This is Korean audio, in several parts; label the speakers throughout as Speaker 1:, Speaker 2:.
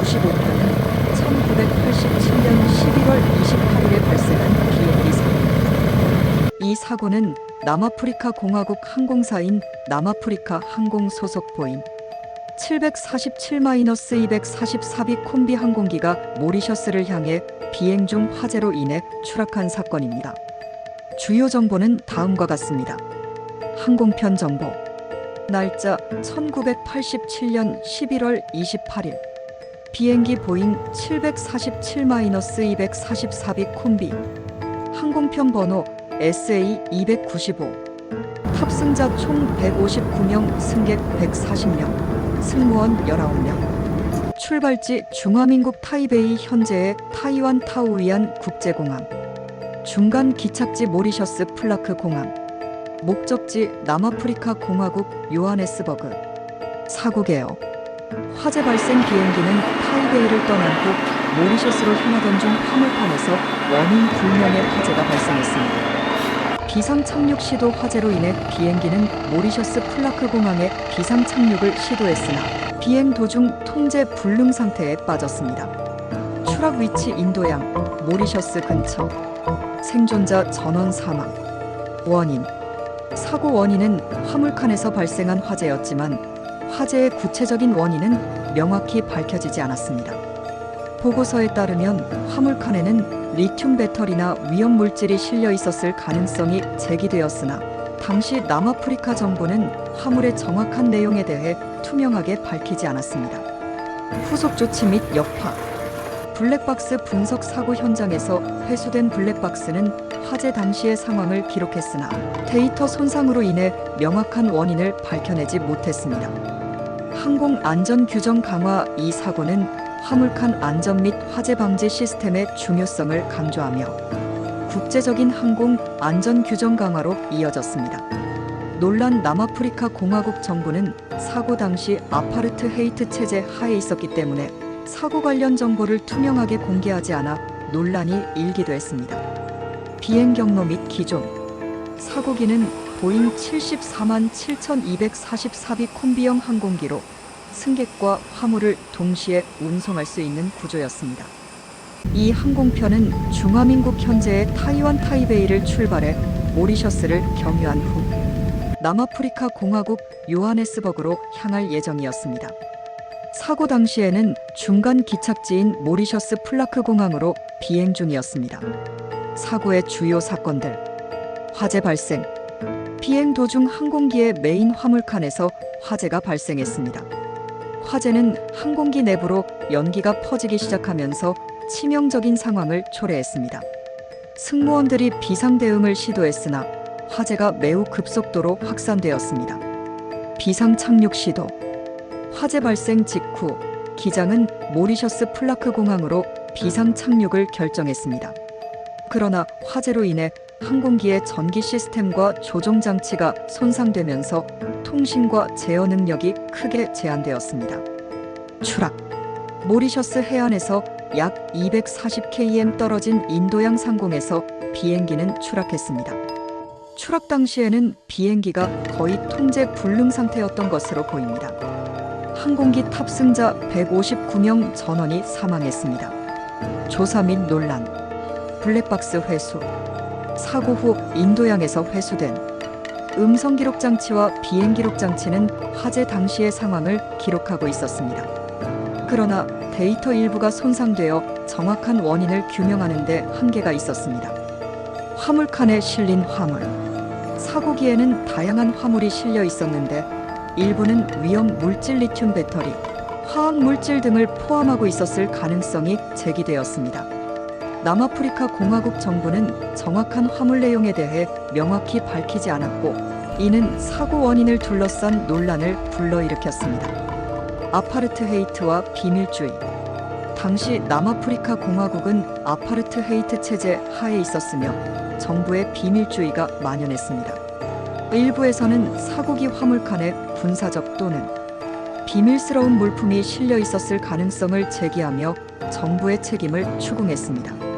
Speaker 1: 95편은 1987년 11월 28일에 발생한 비행기 사고입니다. 이 사고는 남아프리카 공화국 항공사인 남아프리카 항공 소속 보잉 747-244B 콤비 항공기가 모리셔스를 향해 비행 중 화재로 인해 추락한 사건입니다. 주요 정보는 다음과 같습니다. 항공편 정보. 날짜 1987년 11월 28일. 비행기 보잉 747-244B 콤비. 항공편 번호 SA295. 탑승자 총 159명, 승객 140명. 승무원 19명. 출발지 중화민국 타이베이, 현재의 타이완 타오위안 국제공항. 중간 기착지 모리셔스 플라크 공항. 목적지 남아프리카 공화국 요하네스버그. 사고 개요. 화재 발생 비행기는 타이베이를 떠난 후 모리셔스로 향하던 중 화물판에서 원인 불명의 화재가 발생했습니다. 비상 착륙 시도 화재로 인해 비행기는 모리셔스 플라크 공항에 비상 착륙을 시도했으나 비행 도중 통제 불능 상태에 빠졌습니다. 추락 위치 인도양, 모리셔스 근처. 생존자 전원 사망. 원인. 사고 원인은 화물칸에서 발생한 화재였지만 화재의 구체적인 원인은 명확히 밝혀지지 않았습니다. 보고서에 따르면 화물칸에는 리튬 배터리나 위험 물질이 실려 있었을 가능성이 제기되었으나 당시 남아프리카 정부는 화물의 정확한 내용에 대해 투명하게 밝히지 않았습니다. 후속 조치 및 여파. 블랙박스 분석. 사고 현장에서 회수된 블랙박스는 화재 당시의 상황을 기록했으나 데이터 손상으로 인해 명확한 원인을 밝혀내지 못했습니다. 항공 안전 규정 강화. 이 사고는 화물칸 안전 및 화재 방지 시스템의 중요성을 강조하며 국제적인 항공 안전 규정 강화로 이어졌습니다. 논란. 남아프리카 공화국 정부는 사고 당시 아파르트헤이트 체제 하에 있었기 때문에 사고 관련 정보를 투명하게 공개하지 않아 논란이 일기도 했습니다. 비행 경로 및 기종. 사고기는 보잉 747-244B 콤비형 항공기로 승객과 화물을 동시에 운송할 수 있는 구조였습니다. 이 항공편은 중화민국 현재의 타이완 타이베이를 출발해 모리셔스를 경유한 후 남아프리카 공화국 요하네스버그로 향할 예정이었습니다. 사고 당시에는 중간 기착지인 모리셔스 플라크 공항으로 비행 중이었습니다. 사고의 주요 사건들. 화재 발생. 비행 도중 항공기의 메인 화물칸에서 화재가 발생했습니다. 화재는 항공기 내부로 연기가 퍼지기 시작하면서 치명적인 상황을 초래했습니다. 승무원들이 비상 대응을 시도했으나 화재가 매우 급속도로 확산되었습니다. 비상 착륙 시도. 화재 발생 직후 기장은 모리셔스 플라크 공항으로 비상 착륙을 결정했습니다. 그러나 화재로 인해 항공기의 전기 시스템과 조종 장치가 손상되면서 통신과 제어 능력이 크게 제한되었습니다. 추락. 모리셔스 해안에서 약 240km 떨어진 인도양 상공에서 비행기는 추락했습니다. 추락 당시에는 비행기가 거의 통제 불능 상태였던 것으로 보입니다. 항공기 탑승자 159명 전원이 사망했습니다. 조사 및 논란. 블랙박스 회수. 사고 후 인도양에서 회수된 음성 기록 장치와 비행 기록 장치는 화재 당시의 상황을 기록하고 있었습니다. 그러나 데이터 일부가 손상되어 정확한 원인을 규명하는 데 한계가 있었습니다. 화물칸에 실린 화물. 사고기에는 다양한 화물이 실려 있었는데 일부는 위험 물질 리튬 배터리, 화학 물질 등을 포함하고 있었을 가능성이 제기되었습니다. 남아프리카 공화국 정부는 정확한 화물 내용에 대해 명확히 밝히지 않았고 이는 사고 원인을 둘러싼 논란을 불러일으켰습니다. 아파르트헤이트와 비밀주의. 당시 남아프리카 공화국은 아파르트헤이트 체제 하에 있었으며 정부의 비밀주의가 만연했습니다. 일부에서는 사고기 화물칸에 군사적 또는 비밀스러운 물품이 실려 있었을 가능성을 제기하며 정부의 책임을 추궁했습니다.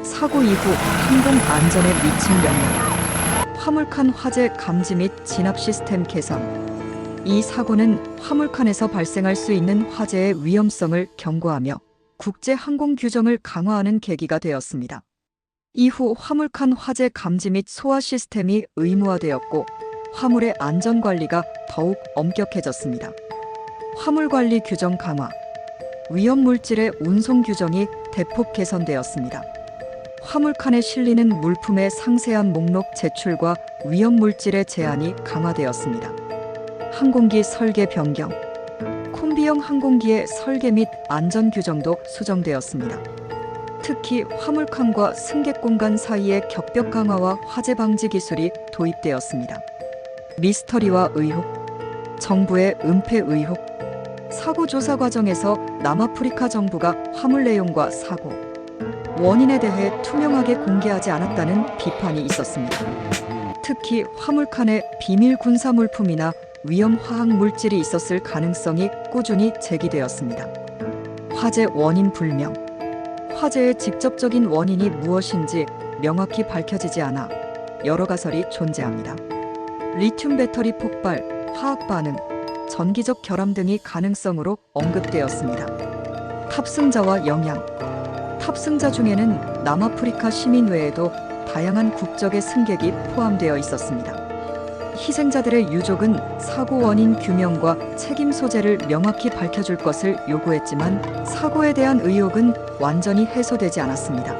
Speaker 1: 사고 이후 항공 안전에 미친 영향. 화물칸 화재 감지 및 진압 시스템 개선. 이 사고는 화물칸에서 발생할 수 있는 화재의 위험성을 경고하며 국제 항공 규정을 강화하는 계기가 되었습니다. 이후 화물칸 화재 감지 및 소화 시스템이 의무화되었고 화물의 안전 관리가 더욱 엄격해졌습니다. 화물 관리 규정 강화, 위험 물질의 운송 규정이 대폭 개선되었습니다. 화물칸에 실리는 물품의 상세한 목록 제출과 위험 물질의 제한이 강화되었습니다. 항공기 설계 변경, 콤비형 항공기의 설계 및 안전 규정도 수정되었습니다. 특히 화물칸과 승객 공간 사이의 격벽 강화와 화재 방지 기술이 도입되었습니다. 미스터리와 의혹, 정부의 은폐 의혹, 사고 조사 과정에서 남아프리카 정부가 화물 내용과 사고 원인에 대해 투명하게 공개하지 않았다는 비판이 있었습니다. 특히 화물칸에 비밀 군사 물품이나 위험 화학 물질이 있었을 가능성이 꾸준히 제기되었습니다. 화재 원인 불명, 화재의 직접적인 원인이 무엇인지 명확히 밝혀지지 않아 여러 가설이 존재합니다. 리튬 배터리 폭발, 화학 반응, 전기적 결함 등이 가능성으로 언급되었습니다. 탑승자와 영향, 탑승자 중에는 남아프리카 시민 외에도 다양한 국적의 승객이 포함되어 있었습니다. 희생자들의 유족은 사고 원인 규명과 책임 소재를 명확히 밝혀줄 것을 요구했지만 사고에 대한 의혹은 완전히 해소되지 않았습니다.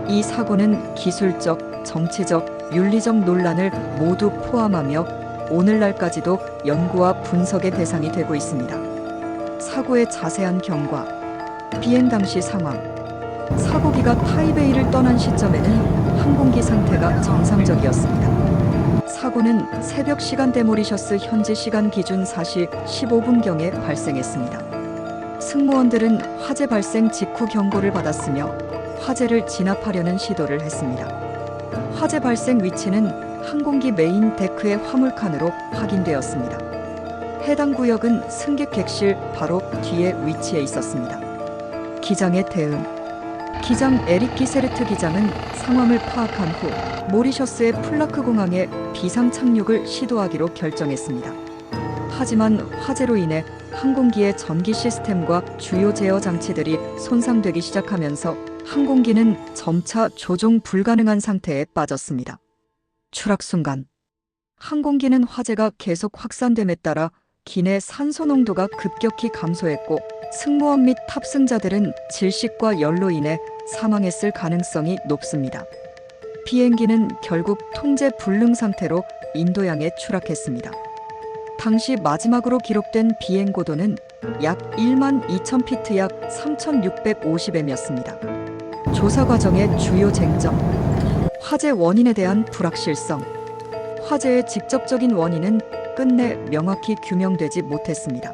Speaker 1: 이 사고는 기술적, 정치적, 윤리적 논란을 모두 포함하며 오늘날까지도 연구와 분석의 대상이 되고 있습니다. 사고의 자세한 경과, 비행 당시 상황, 사고기가 타이베이를 떠난 시점에는 항공기 상태가 정상적이었습니다. 사고는 새벽 시간대 모리셔스 현지 시간 기준 4시 15분경에 발생했습니다. 승무원들은 화재 발생 직후 경고를 받았으며 화재를 진압하려는 시도를 했습니다. 화재 발생 위치는 항공기 메인 데크의 화물칸으로 확인되었습니다. 해당 구역은 승객 객실 바로 뒤에 위치해 있었습니다. 기장의 대응, 기장 에릭 기세르트 기장은 상황을 파악한 후 모리셔스의 플라크 공항에 비상 착륙을 시도하기로 결정했습니다. 하지만 화재로 인해 항공기의 전기 시스템과 주요 제어 장치들이 손상되기 시작하면서 항공기는 점차 조종 불가능한 상태에 빠졌습니다. 추락 순간, 항공기는 화재가 계속 확산됨에 따라 기내 산소 농도가 급격히 감소했고 승무원 및 탑승자들은 질식과 열로 인해 사망했을 가능성이 높습니다. 비행기는 결국 통제 불능 상태로 인도양에 추락했습니다. 당시 마지막으로 기록된 비행 고도는 약 1만 2천 피트 약 3,650m였습니다. 조사 과정의 주요 쟁점, 화재 원인에 대한 불확실성, 화재의 직접적인 원인은 끝내 명확히 규명되지 못했습니다.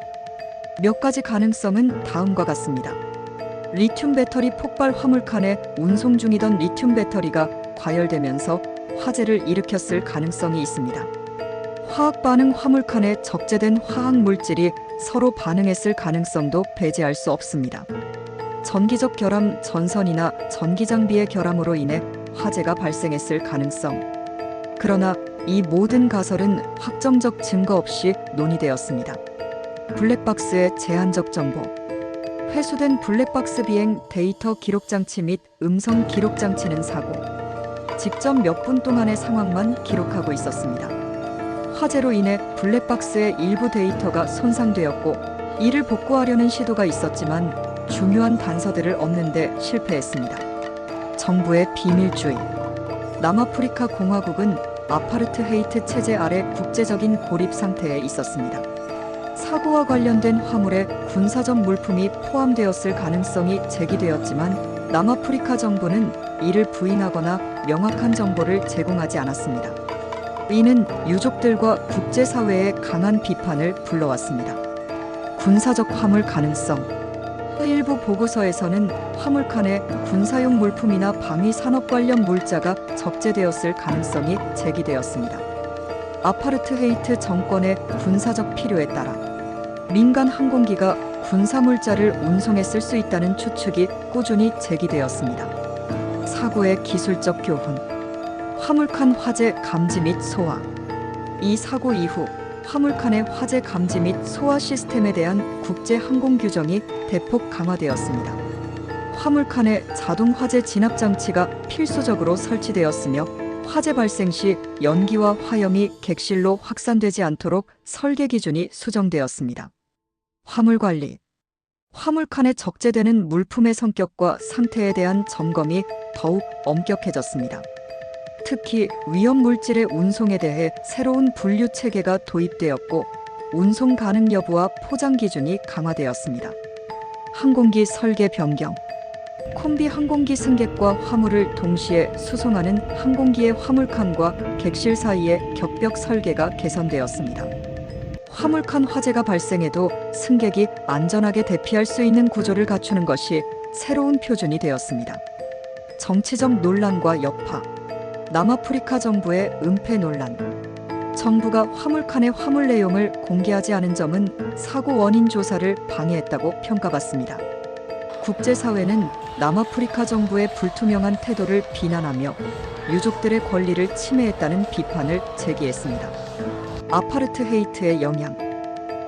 Speaker 1: 몇 가지 가능성은 다음과 같습니다. 리튬 배터리 폭발 화물칸에 운송 중이던 리튬 배터리가 과열되면서 화재를 일으켰을 가능성이 있습니다. 화학 반응 화물칸에 적재된 화학 물질이 서로 반응했을 가능성도 배제할 수 없습니다. 전기적 결함, 전선이나 전기 장비의 결함으로 인해 화재가 발생했을 가능성. 그러나 이 모든 가설은 확정적 증거 없이 논의되었습니다. 블랙박스의 제한적 정보, 회수된 블랙박스 비행 데이터 기록 장치 및 음성 기록 장치는 사고, 직접 몇 분 동안의 상황만 기록하고 있었습니다. 화재로 인해 블랙박스의 일부 데이터가 손상되었고 이를 복구하려는 시도가 있었지만 중요한 단서들을 얻는 데 실패했습니다. 정부의 비밀주의, 남아프리카 공화국은 아파르트헤이트 체제 아래 국제적인 고립 상태에 있었습니다. 사고와 관련된 화물에 군사적 물품이 포함되었을 가능성이 제기되었지만 남아프리카 정부는 이를 부인하거나 명확한 정보를 제공하지 않았습니다. 이는 유족들과 국제사회의 강한 비판을 불러왔습니다. 군사적 화물 가능성, 일부 보고서에서는 화물칸에 군사용 물품이나 방위 산업 관련 물자가 적재되었을 가능성이 제기되었습니다. 아파르트헤이트 정권의 군사적 필요에 따라 민간 항공기가 군사 물자를 운송했을 수 있다는 추측이 꾸준히 제기되었습니다. 사고의 기술적 교훈, 화물칸 화재 감지 및 소화. 이 사고 이후 화물칸의 화재 감지 및 소화 시스템에 대한 국제 항공 규정이 대폭 강화되었습니다. 화물칸에 자동 화재 진압 장치가 필수적으로 설치되었으며 화재 발생 시 연기와 화염이 객실로 확산되지 않도록 설계 기준이 수정되었습니다. 화물 관리. 화물칸에 적재되는 물품의 성격과 상태에 대한 점검이 더욱 엄격해졌습니다. 특히 위험 물질의 운송에 대해 새로운 분류 체계가 도입되었고 운송 가능 여부와 포장 기준이 강화되었습니다. 항공기 설계 변경. 콤비 항공기 승객과 화물을 동시에 수송하는 항공기의 화물칸과 객실 사이의 격벽 설계가 개선되었습니다. 화물칸 화재가 발생해도 승객이 안전하게 대피할 수 있는 구조를 갖추는 것이 새로운 표준이 되었습니다. 정치적 논란과 여파. 남아프리카 정부의 은폐 논란. 정부가 화물칸의 화물 내용을 공개하지 않은 점은 사고 원인 조사를 방해했다고 평가받습니다. 국제사회는 남아프리카 정부의 불투명한 태도를 비난하며 유족들의 권리를 침해했다는 비판을 제기했습니다. 아파르트헤이트의 영향.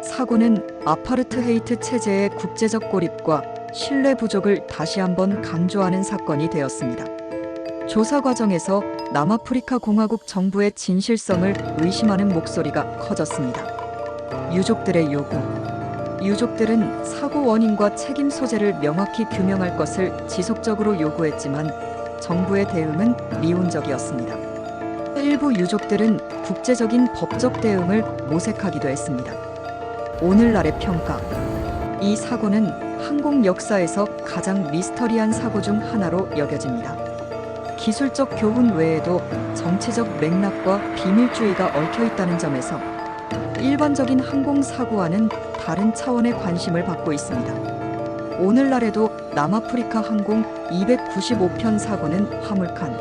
Speaker 1: 사고는 아파르트헤이트 체제의 국제적 고립과 신뢰 부족을 다시 한번 강조하는 사건이 되었습니다. 조사 과정에서 남아프리카 공화국 정부의 진실성을 의심하는 목소리가 커졌습니다. 유족들의 요구. 유족들은 사고 원인과 책임 소재를 명확히 규명할 것을 지속적으로 요구했지만 정부의 대응은 미온적이었습니다. 일부 유족들은 국제적인 법적 대응을 모색하기도 했습니다. 오늘날의 평가. 이 사고는 항공 역사에서 가장 미스터리한 사고 중 하나로 여겨집니다. 기술적 교훈 외에도 정치적 맥락과 비밀주의가 얽혀 있다는 점에서 일반적인 항공사고와는 다른 차원의 관심을 받고 있습니다. 오늘날에도 남아프리카 항공 295편 사고는 화물칸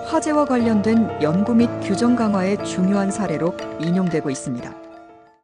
Speaker 1: 화재와 관련된 연구 및 규정 강화의 중요한 사례로 인용되고 있습니다.